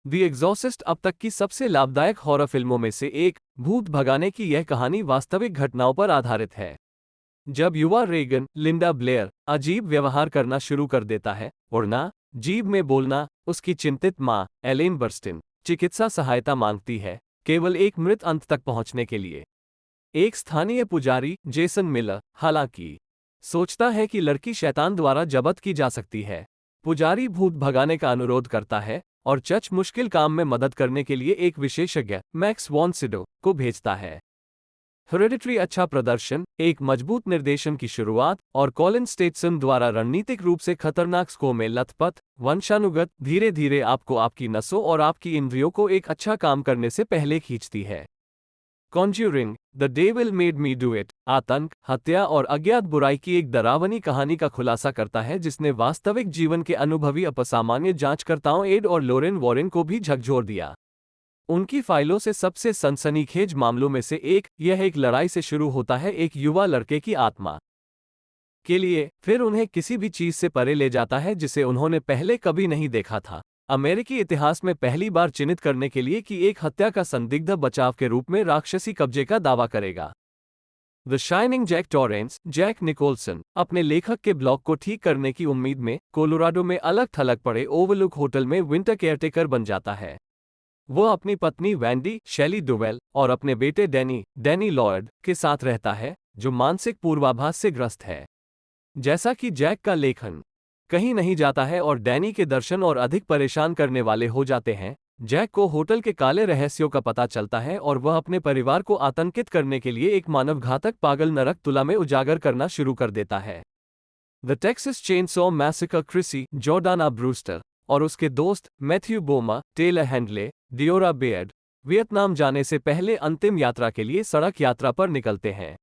The Exorcist अब तक की सबसे लाभदायक हॉरर फिल्मों में से एक, भूत भगाने की यह कहानी वास्तविक घटनाओं पर आधारित है। जब युवा रेगन लिंडा ब्लेयर अजीब व्यवहार करना शुरू कर देता है, उड़ना, जीभ में बोलना, उसकी चिंतित माँ एलेन बर्स्टिन चिकित्सा सहायता मांगती है, केवल एक मृत अंत तक पहुंचने के लिए। एक स्थानीय पुजारी जेसन मिलर हालांकि सोचता है कि लड़की शैतान द्वारा जब्त की जा सकती है। पुजारी भूत भगाने का अनुरोध करता है और चर्च मुश्किल काम में मदद करने के लिए एक विशेषज्ञ मैक्स वॉन सिडो को भेजता है। हेरेडिटरी अच्छा प्रदर्शन, एक मजबूत निर्देशन की शुरुआत और कॉलिन स्टेटसन द्वारा रणनीतिक रूप से खतरनाक स्को में लथपथ वंशानुगत धीरे धीरे आपको आपकी नसों और आपकी इंद्रियों को एक अच्छा काम करने से पहले खींचती है। Conjuring the devil made me do it आतंक, हत्या और अज्ञात बुराई की एक डरावनी कहानी का खुलासा करता है जिसने वास्तविक जीवन के अनुभवी अपसामान्य जांचकर्ताओं एड और लोरेन वॉरेन को भी झकझोर दिया। उनकी फाइलों से सबसे सनसनीखेज मामलों में से एक, यह एक लड़ाई से शुरू होता है एक युवा लड़के की आत्मा के लिए, फिर उन्हें किसी भी चीज से परे ले जाता है जिसे उन्होंने पहले कभी नहीं देखा था, अमेरिकी इतिहास में पहली बार चिन्हित करने के लिए कि एक हत्या का संदिग्ध बचाव के रूप में राक्षसी कब्जे का दावा करेगा। The shining Jack Torrance Jack Nicholson अपने लेखक के ब्लॉग को ठीक करने की उम्मीद में कोलोराडो में अलग थलग पड़े ओवरलुक होटल में विंटर केयरटेकर बन जाता है। वो अपनी पत्नी वैंडी शैली डुवेल और अपने बेटे डैनी लॉयड के साथ रहता है, जो मानसिक पूर्वाभास से ग्रस्त है। जैसा कि जैक का लेखन कहीं नहीं जाता है और डैनी के दर्शन और अधिक परेशान करने वाले हो जाते हैं, जैक को होटल के काले रहस्यों का पता चलता है और वह अपने परिवार को आतंकित करने के लिए एक मानवघातक पागल नरक तुला में उजागर करना शुरू कर देता है। The Texas chainsaw massacre Chrissy Jordana Brewster और उसके दोस्त Matthew Bomer, Taylor Handley, Diora Baird Vietnam जाने से पहले अंतिम यात्रा के लिए सड़क यात्रा पर निकलते हैं।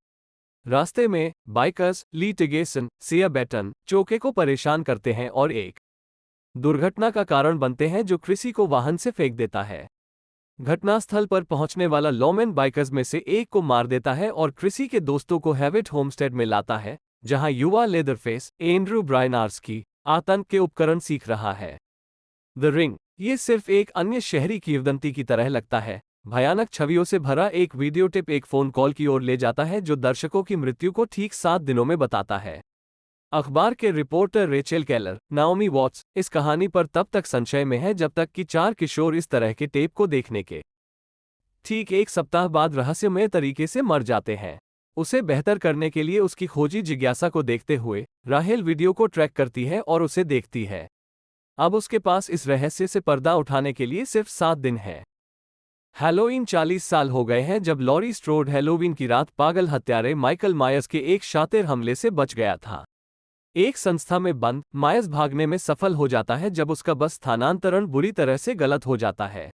रास्ते में बाइकर्स ली टिगेसन, सिया बैटन चोके को परेशान करते हैं और एक दुर्घटना का कारण बनते हैं जो क्रिसी को वाहन से फेंक देता है। घटनास्थल पर पहुंचने वाला लॉमेन बाइकर्स में से एक को मार देता है और क्रिसी के दोस्तों को हैविट होमस्टेड में लाता है, जहां युवा लेदरफेस एंड्रू ब्रायनार्स्की आतंक के उपकरण सीख रहा है। द रिंग, ये सिर्फ एक अन्य शहरी किंवदंती की तरह लगता है। भयानक छवियों से भरा एक वीडियोटेप एक फोन कॉल की ओर ले जाता है जो दर्शकों की मृत्यु को ठीक 7 दिनों में बताता है। अखबार के reporter Rachel Keller, Naomi Watts इस कहानी पर तब तक संशय में है जब तक कि 4 किशोर इस तरह के टेप को देखने के ठीक 1 सप्ताह बाद रहस्यमय तरीके से मर जाते हैं। उसे बेहतर करने के लिए उसकी खोजी जिज्ञासा को देखते हुए राहेल वीडियो को ट्रैक करती है और उसे देखती है। अब उसके पास इस रहस्य से पर्दा उठाने के लिए सिर्फ 7 दिन है। हैलोवीन 40 साल हो गए हैं जब लॉरी स्ट्रोड हैलोवीन की रात पागल हत्यारे माइकल मायर्स के एक शातिर हमले से बच गया था। एक संस्था में बंद, मायर्स भागने में सफल हो जाता है जब उसका बस स्थानांतरण बुरी तरह से गलत हो जाता है।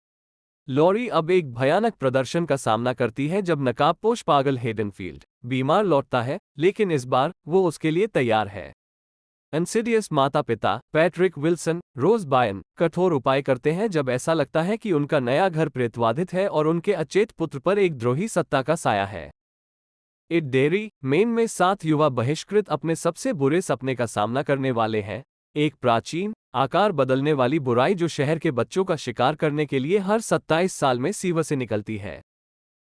लॉरी अब एक भयानक प्रदर्शन का सामना करती है जब नकाबपोश पागल हेडनफील्ड बीमार लौटता है, लेकिन इस बार वो उसके लिए तैयार है। इंसिडियस माता पिता पैट्रिक विल्सन, रोज बायन कठोर उपाय करते हैं जब ऐसा लगता है कि उनका नया घर प्रेतवाधित है और उनके अचेत पुत्र पर एक द्रोही सत्ता का साया है। इट डेरी, मेन में 7 युवा बहिष्कृत अपने सबसे बुरे सपने का सामना करने वाले हैं, एक प्राचीन, आकार बदलने वाली बुराई जो शहर के बच्चों का शिकार करने के लिए हर 27 साल में सीवर से निकलती है।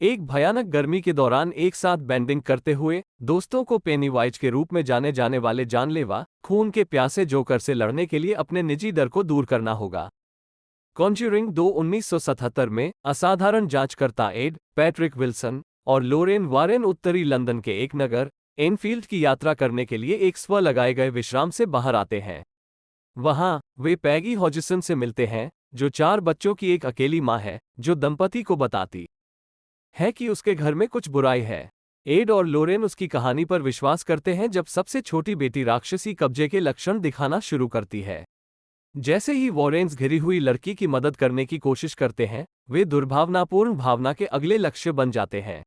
एक भयानक गर्मी के दौरान एक साथ बैंडिंग करते हुए दोस्तों को पेनीवाइज के रूप में जाने जाने वाले जानलेवा, खून के प्यासे जोकर से लड़ने के लिए अपने निजी डर को दूर करना होगा। कॉन्ज्यूरिंग 2 1977 में असाधारण जांचकर्ता एड, पैट्रिक विल्सन और लोरेन वारेन उत्तरी लंदन के एक नगर एनफील्ड की यात्रा करने के लिए एक स्व लगाए गए विश्राम से बाहर आते हैं। वहां वे पैगी हॉजिसन से मिलते हैं, जो 4 बच्चों की एक अकेली मां है, जो दंपति को बताती है कि उसके घर में कुछ बुराई है। एड और लोरेन उसकी कहानी पर विश्वास करते हैं जब सबसे छोटी बेटी राक्षसी कब्जे के लक्षण दिखाना शुरू करती है। जैसे ही वॉरेन्स घिरी हुई लड़की की मदद करने की कोशिश करते हैं, वे दुर्भावनापूर्ण भावना के अगले लक्ष्य बन जाते हैं।